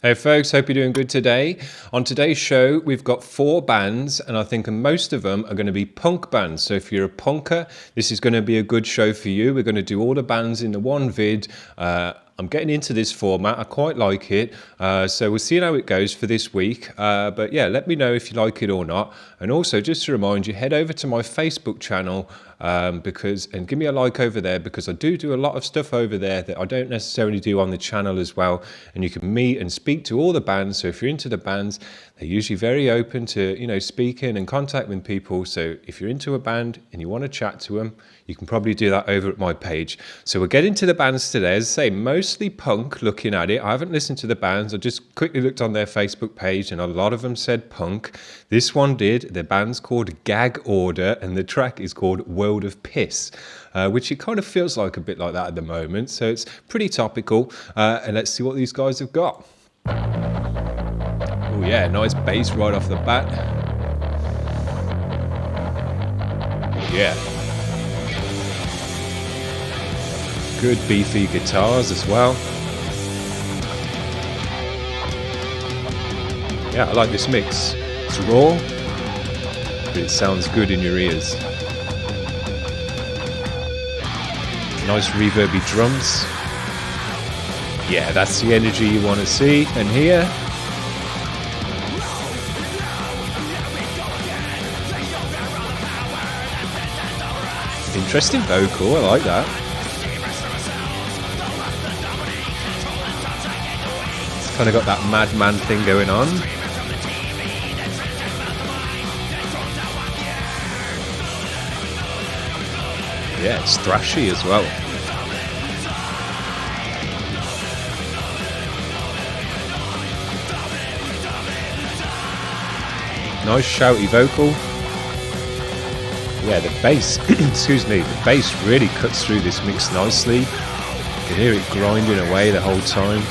Hey folks, hope you're doing good today. On today's show, we've got 4 bands, and I think most of them are going to be punk bands. So if you're a punker, this is going to be a good show for you. We're going to do all the bands in the one vid. I'm getting into this format. I quite like it. So we'll see how it goes for this week. But yeah, let me know if you like it or not. And also, just to remind you, head over to my Facebook channel and give me a like over there, because I do a lot of stuff over there that I don't necessarily do on the channel as well. And you can meet and speak to all the bands. So if you're into the bands, they're usually very open to speaking and contacting people. So if you're into a band and you want to chat to them, you can probably do that over at my page. So we'll get into the bands today. As I say, mostly punk looking at it. I haven't listened to the bands. I just quickly looked on their Facebook page and a lot of them said punk. This one did. The band's called Gag Order and the track is called World of Piss, which it kind of feels like a bit like that at the moment. So it's pretty topical. And let's see what these guys have got. Oh yeah, nice bass right off the bat. Yeah. Good beefy guitars as well. Yeah, I like this mix. It's raw, but it sounds good in your ears. Nice reverby drums. Yeah, that's the energy you want to see and hear. Interesting vocal, I like that. It's kind of got that madman thing going on. Yeah, it's thrashy as well. Nice shouty vocal. Yeah, the bass, excuse me, the bass really cuts through this mix nicely. You can hear it grinding away the whole time.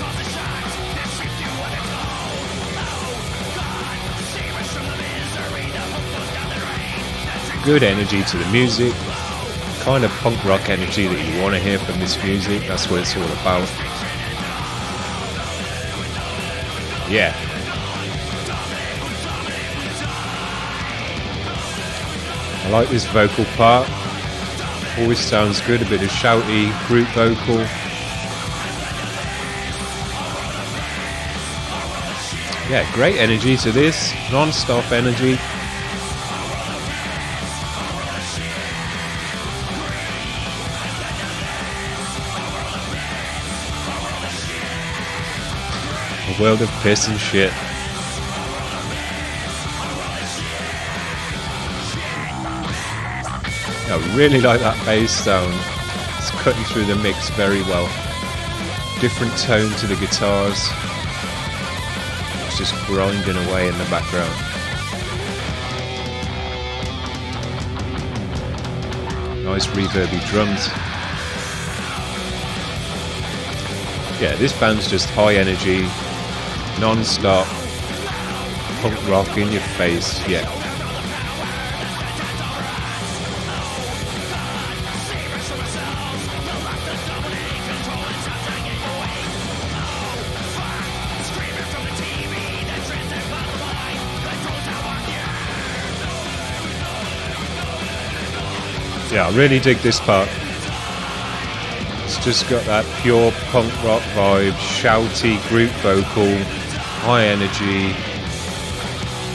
Good energy to the music. Kind of punk rock energy that you want to hear from this music. That's what it's all about. Yeah. I like this vocal part. Always sounds good. A bit of shouty group vocal. Yeah, great energy to this. Non-stop energy. A world of piss and shit. I really like that bass sound. It's cutting through the mix very well. Different tone to the guitars. It's just grinding away in the background. Nice reverby drums. Yeah, this band's just high energy, non-stop, punk rock in your face, yeah. Yeah, I really dig this part. It's just got that pure punk rock vibe, shouty group vocal, high energy.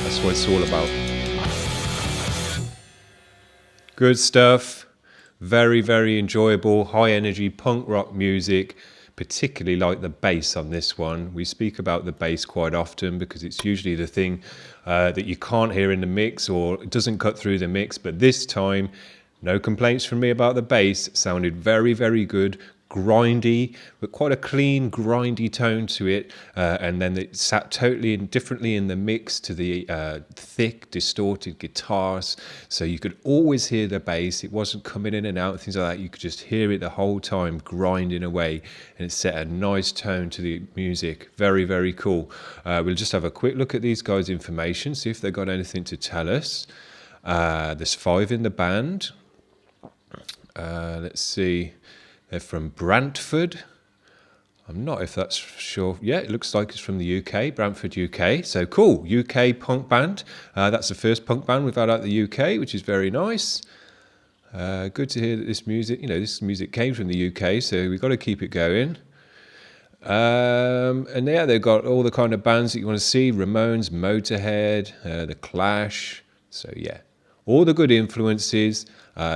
That's what it's all about. Good stuff. Very, very enjoyable, high energy punk rock music. Particularly like the bass on this one. We speak about the bass quite often because it's usually the thing that you can't hear in the mix or it doesn't cut through the mix. But this time, no complaints from me about the bass. It sounded very, very good. Grindy, but quite a clean, grindy tone to it. And then it sat totally and differently in the mix to the thick, distorted guitars. So you could always hear the bass. It wasn't coming in and out, things like that. You could just hear it the whole time, grinding away. And it set a nice tone to the music. Very, very cool. We'll just have a quick look at these guys' information, see if they've got anything to tell us. There's 5 in the band. Let's see. They're from Brantford. I'm not if that's sure. Yeah, it looks like it's from the UK, Brantford, UK. So cool, UK punk band. That's the first punk band we've had out of the UK, which is very nice. Good to hear that this music, this music came from the UK, so we've got to keep it going. And yeah, they've got all the kind of bands that you want to see: Ramones, Motorhead, The Clash. So yeah, all the good influences.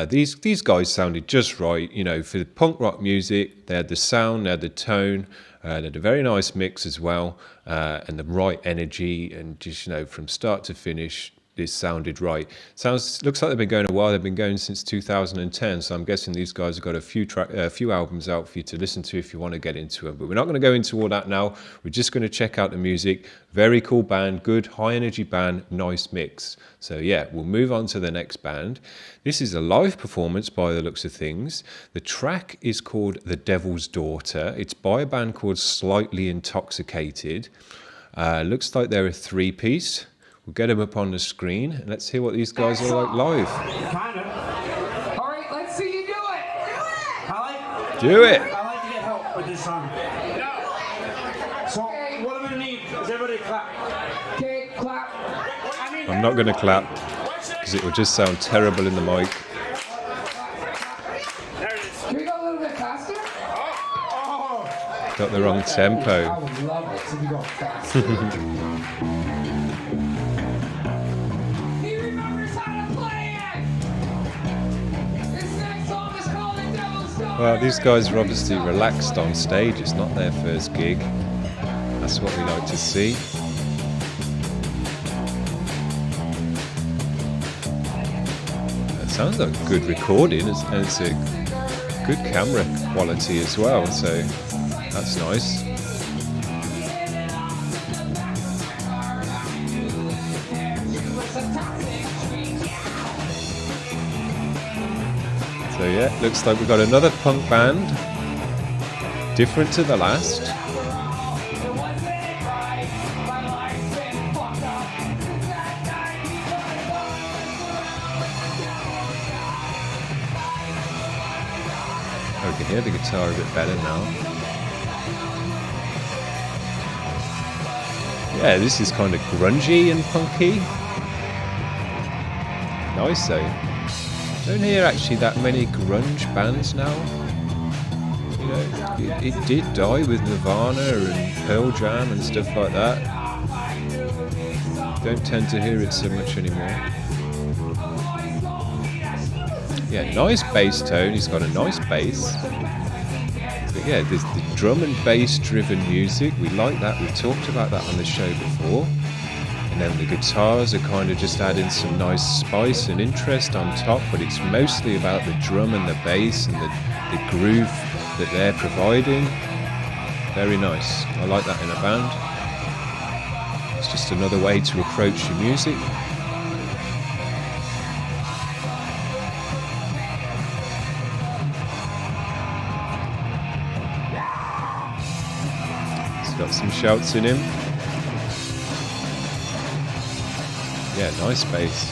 These guys sounded just right, for the punk rock music. They had the sound, they had the tone, they had a very nice mix as well, and the right energy, and just from start to finish, this sounded right. Looks like they've been going a while. They've been going since 2010, so I'm guessing these guys have got a few albums out for you to listen to if you want to get into them. But we're not going to go into all that now. We're just going to check out the music. Very cool band, good high energy band, nice mix. So yeah, we'll move on to the next band. This is a live performance by the looks of things. The track is called The Devil's Daughter. It's by a band called Slightly Intoxicated. Looks like they're a three-piece. We'll get them up on the screen and let's hear what these guys are like live. Kind of. All right, let's see you do it. Do it. I like to get help with this song. So what I'm gonna need is everybody clap. Okay, clap. I'm not going to clap because it will just sound terrible in the mic. Can we go a little bit faster? Got the wrong tempo. I would love it if we go faster. Well, these guys are obviously relaxed on stage. It's not their first gig. That's what we like to see. It sounds like a good recording, and it's a good camera quality as well, so that's nice. So yeah, looks like we've got another punk band, different to the last. I can hear the guitar a bit better now. Yeah, this is kind of grungy and punky. Nice though. Don't hear actually that many grunge bands now. It did die with Nirvana and Pearl Jam and stuff like that. Don't tend to hear it so much anymore. Yeah, nice bass tone. He's got a nice bass. But yeah, there's the drum and bass driven music. We like that. We've talked about that on the show before. And then the guitars are kind of just adding some nice spice and interest on top, but it's mostly about the drum and the bass and the groove that they're providing. Very nice. I like that in a band. It's just another way to approach your music. He's got some shouts in him. Yeah, nice bass.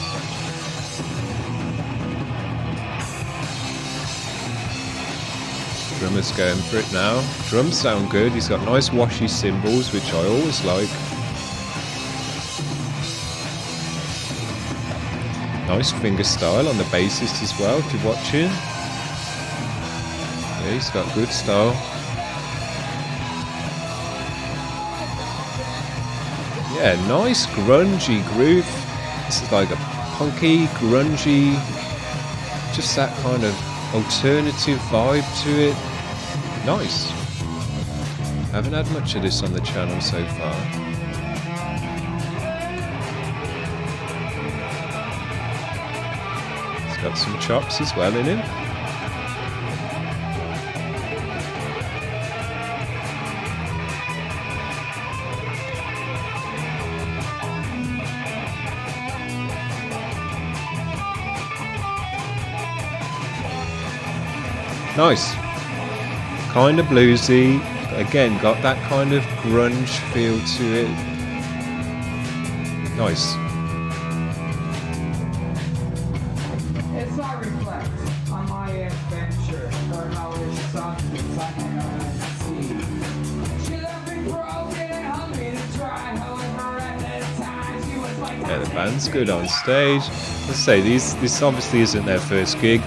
Drummer's going for it now. Drums sound good. He's got nice washy cymbals, which I always like. Nice finger style on the bassist as well, if you're watching. Yeah, he's got good style. Yeah, nice grungy groove. This is like a punky, grungy, just that kind of alternative vibe to it. Nice. Haven't had much of this on the channel so far. It's got some chops as well in him. Nice. Kind of bluesy. Again, got that kind of grunge feel to it. Nice. As I reflect on my adventure, learn how this song is I see band's good on stage. Let's say this obviously isn't their first gig.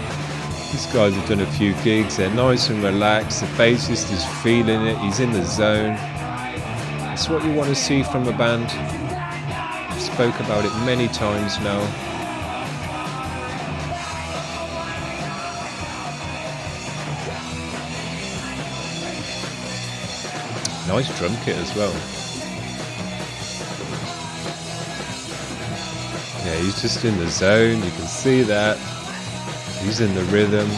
These guys have done a few gigs. They're nice and relaxed. The bassist is feeling it. He's in the zone. That's what you want to see from a band. I've spoke about it many times now. Nice drum kit as well. Yeah, he's just in the zone. You can see that. He's in the rhythm.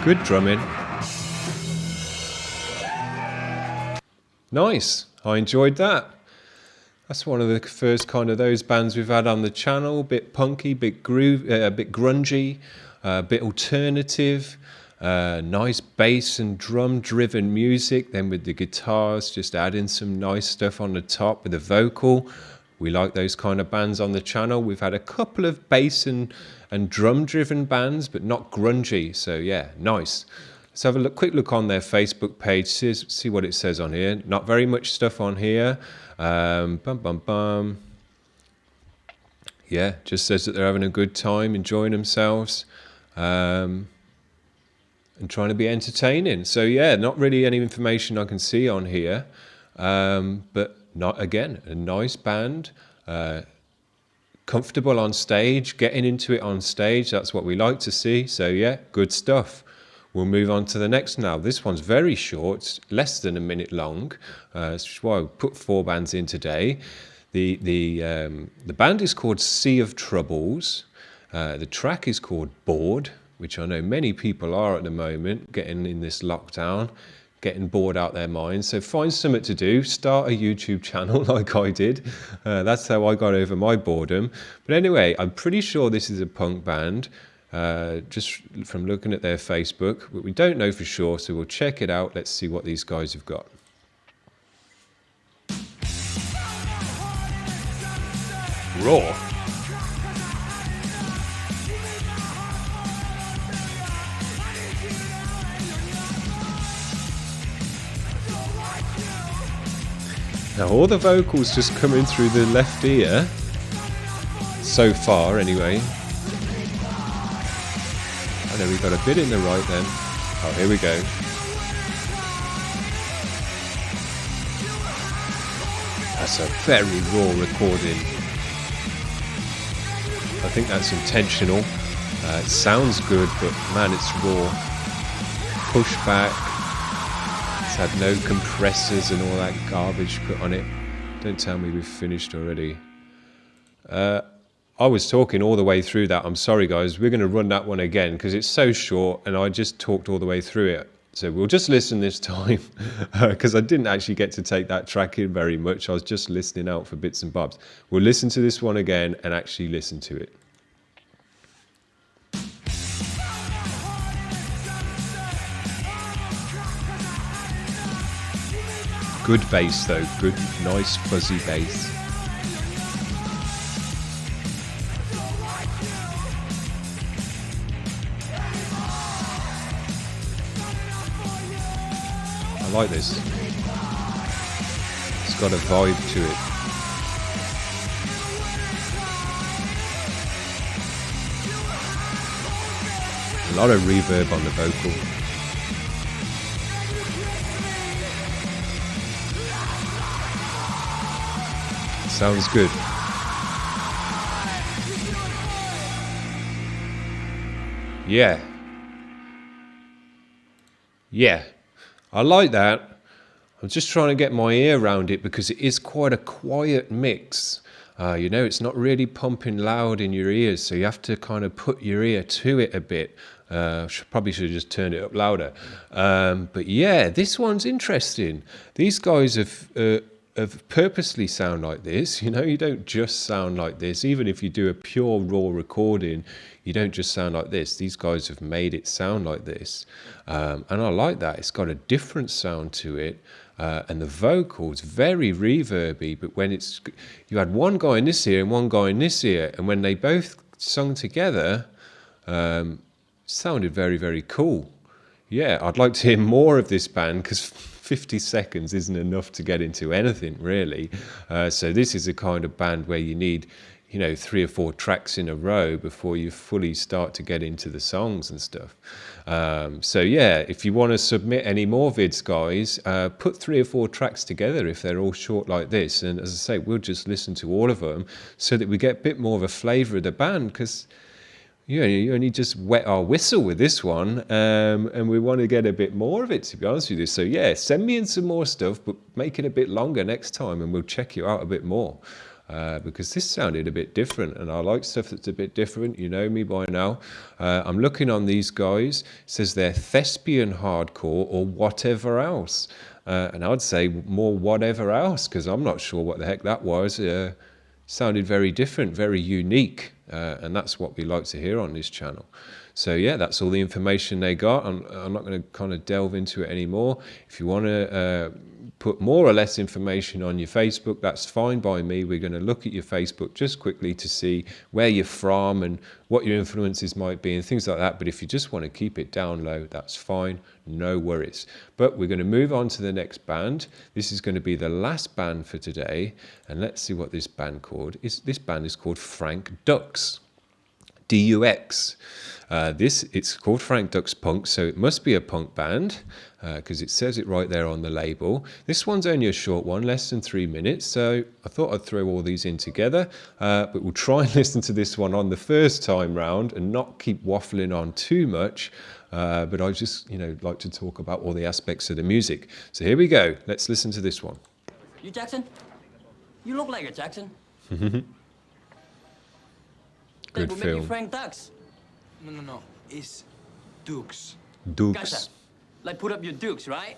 Good drumming. Nice. I enjoyed that. That's one of the first kind of those bands we've had on the channel. Bit punky, bit groove, bit grungy, bit alternative. Nice bass and drum driven music, then with the guitars just adding some nice stuff on the top with the vocal. We like those kind of bands on the channel. We've had a couple of bass and drum driven bands, but not grungy. So yeah, nice. Let's have a quick look on their Facebook page, see what it says on here. Not very much stuff on here. Yeah, just says that they're having a good time, enjoying themselves. And trying to be entertaining. So yeah, not really any information I can see on here, but not again, a nice band, comfortable on stage, getting into it on stage. That's what we like to see. So yeah, good stuff. We'll move on to the next now. This one's very short, less than a minute long. That's why I put 4 bands in today. The band is called Sea of Troubles. The track is called Bored, which I know many people are at the moment, getting in this lockdown, getting bored out their minds. So find something to do, start a YouTube channel like I did. That's how I got over my boredom. But anyway, I'm pretty sure this is a punk band, just from looking at their Facebook, but we don't know for sure, so we'll check it out. Let's see what these guys have got. Raw. Now all the vocals just coming through the left ear, so far anyway. I know we've got a bit in the right then. Oh, here we go. That's a very raw recording. I think that's intentional. It sounds good, but man, it's raw. Pushback. It's had no compressors and all that garbage put on it. Don't tell me we've finished already. I was talking all the way through that. I'm sorry, guys. We're going to run that one again because it's so short and I just talked all the way through it. So we'll just listen this time because I didn't actually get to take that track in very much. I was just listening out for bits and bobs. We'll listen to this one again and actually listen to it. Good bass though, good, nice fuzzy bass. I like this. It's got a vibe to it. A lot of reverb on the vocal. Sounds good. Yeah. Yeah. I like that. I'm just trying to get my ear around it because it is quite a quiet mix. You know, it's not really pumping loud in your ears, so you have to kind of put your ear to it a bit. Probably should have just turned it up louder. But yeah, this one's interesting. These guys have purposely sound like this. You know, you don't just sound like this. Even if you do a pure raw recording, you don't just sound like this. These guys have made it sound like this. And I like that. It's got a different sound to it. And the vocals, very reverby, but when you had one guy in this ear and one guy in this ear, and when they both sung together, sounded very, very cool. yeah, I'd like to hear more of this band because 50 seconds isn't enough to get into anything really. So this is a kind of band where you need, 3 or 4 tracks in a row before you fully start to get into the songs and stuff. So yeah, if you want to submit any more vids, guys, put 3 or 4 tracks together if they're all short like this. And as I say, we'll just listen to all of them so that we get a bit more of a flavour of the band, because you only just wet our whistle with this one, and we want to get a bit more of it, to be honest with you. So yeah, send me in some more stuff, but make it a bit longer next time, and we'll check you out a bit more. Because this sounded a bit different, and I like stuff that's a bit different. You know me by now. I'm looking on these guys. It says they're thespian hardcore or whatever else. And I'd say more whatever else, because I'm not sure what the heck that was. Sounded very different, very unique. And that's what we like to hear on this channel. So yeah, that's all the information they got. I'm not going to kind of delve into it anymore. If you want to put more or less information on your Facebook, that's fine by me. We're going to look at your Facebook just quickly to see where you're from and what your influences might be and things like that. But if you just want to keep it down low, that's fine, no worries. But we're going to move on to the next band. This is going to be the last band for today, and let's see what this band called is. This band is called Frank Dux, D-U-X. It's called Frank Dux Punk, so it must be a punk band because it says it right there on the label. This one's only a short one, less than 3 minutes, so I thought I'd throw all these in together, but we'll try and listen to this one on the first time round and not keep waffling on too much, but I just like to talk about all the aspects of the music. So here we go, let's listen to this one. You Jackson? You look like a Jackson. Good That would make film. you Frank Dux. No. It's Dukes. Dukes. Gotcha. Like put up your dukes, right?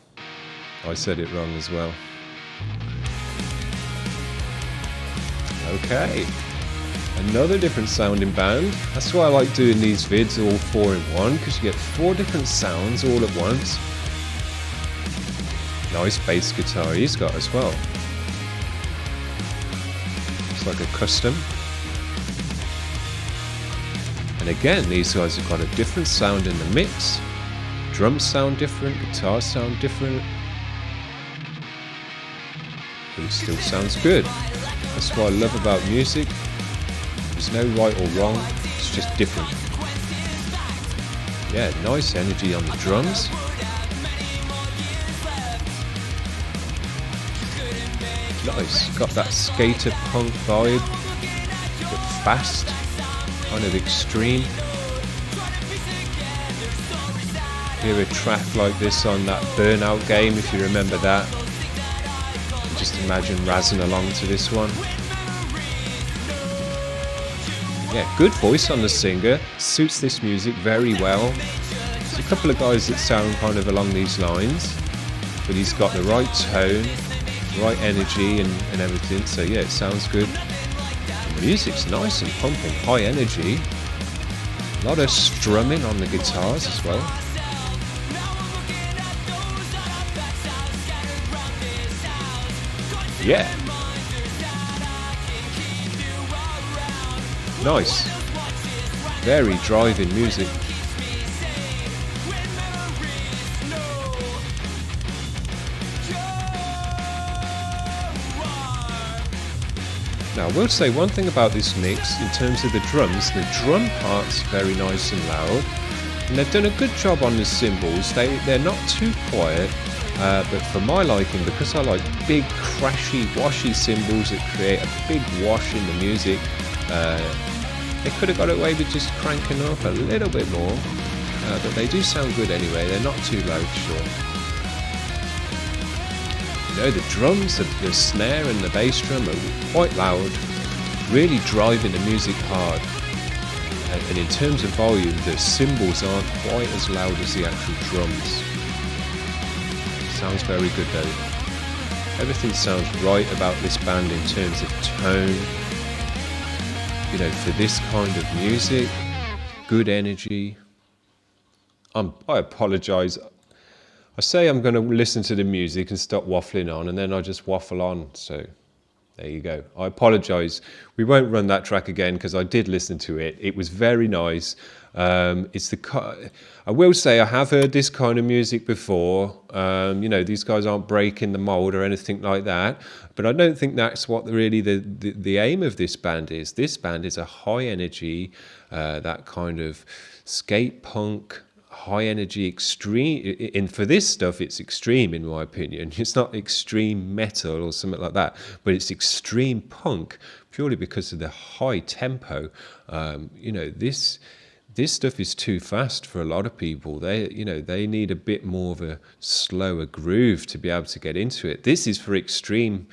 I said it wrong as well. Okay, another different sounding band. That's why I like doing these vids all 4 in 1, because you get 4 different sounds all at once. Nice bass guitar he's got as well. It's like a custom. And again, these guys have got a different sound in the mix. Drums sound different, guitars sound different. But it still sounds good. That's what I love about music. There's no right or wrong, it's just different. Yeah, nice energy on the drums. Nice, got that skater punk vibe, but fast, kind of extreme. Hear a track like this on that Burnout game, if you remember that. Just imagine razzing along to this one. Yeah, good voice on the singer, suits this music very well. There's a couple of guys that sound kind of along these lines, but he's got the right tone, right energy and everything, so yeah, it sounds good. The music's nice and pumping, high energy. A lot of strumming on the guitars as well. Yeah. Nice. Very driving music. Now, I will say one thing about this mix in terms of the drums. The drum part's very nice and loud, and they've done a good job on the cymbals. They're not too quiet. But for my liking, because I like big, crashy, washy cymbals that create a big wash in the music, they could have got away with just cranking up a little bit more, but they do sound good anyway. They're not too loud, sure. The drums, the snare and the bass drum are quite loud, really driving the music hard. And in terms of volume, the cymbals aren't quite as loud as the actual drums. Sounds very good though. Everything sounds right about this band in terms of tone. For this kind of music, good energy. I apologise. I say I'm going to listen to the music and stop waffling on, and then I just waffle on. So There you go. I apologise. We won't run that track again because I did listen to it. It was very nice. I will say I have heard this kind of music before. You know, these guys aren't breaking the mold or anything like that. But I don't think that's what really the aim of this band is. This band is a high energy, that kind of skate punk, high energy, extreme. And for this stuff, it's extreme in my opinion. It's not extreme metal or something like that, but it's extreme punk purely because of the high tempo. You know, this stuff is too fast for a lot of people. They need a bit more of a slower groove to be able to get into it. This is for extreme,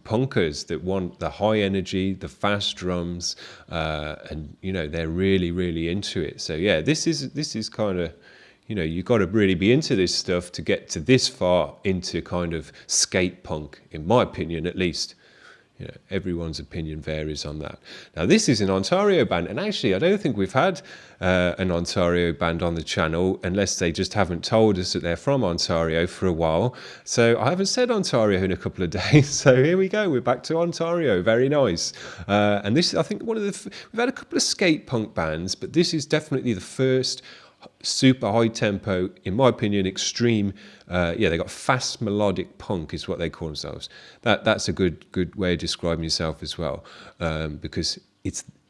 punkers that want the high energy, the fast drums, and they're really, really into it. So yeah, this is kind of, you've got to really be into this stuff to get to this far into kind of skate punk, in my opinion, at least. Everyone's opinion varies on that. Now, this is an Ontario band, and actually, I don't think we've had an Ontario band on the channel, unless they just haven't told us that they're from Ontario for a while. So I haven't said Ontario in a couple of days. So here we go. We're back to Ontario. Very nice. And this, I think, we've had a couple of skate punk bands, but this is definitely the first super high tempo, in my opinion, extreme. They got fast melodic punk is what they call themselves. That's a good way of describing yourself as well, because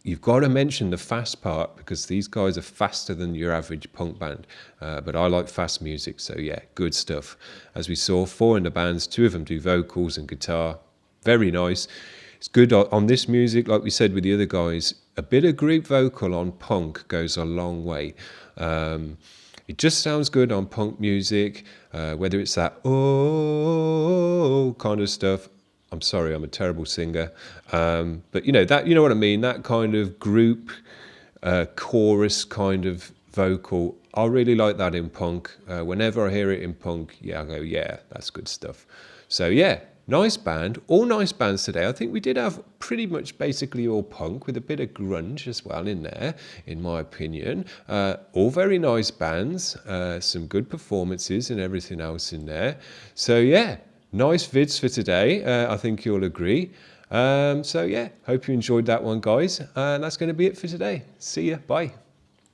you've got to mention the fast part, because these guys are faster than your average punk band. But I like fast music, so yeah, good stuff. As we saw, 4 in the bands, 2 of them do vocals and guitar. Very nice. It's good on this music, like we said with the other guys. A bit of group vocal on punk goes a long way. It just sounds good on punk music, whether it's that oh kind of stuff. I'm sorry, I'm a terrible singer, but you know what I mean. That kind of group chorus kind of vocal, I really like that in punk. Whenever I hear it in punk, I go, yeah, that's good stuff. So yeah. Nice band, all nice bands today. I think we did have pretty much basically all punk with a bit of grunge as well in there, in my opinion. All very nice bands, some good performances and everything else in there. So yeah, nice vids for today. I think you'll agree. So yeah, hope you enjoyed that one, guys. And that's going to be it for today. See ya, bye.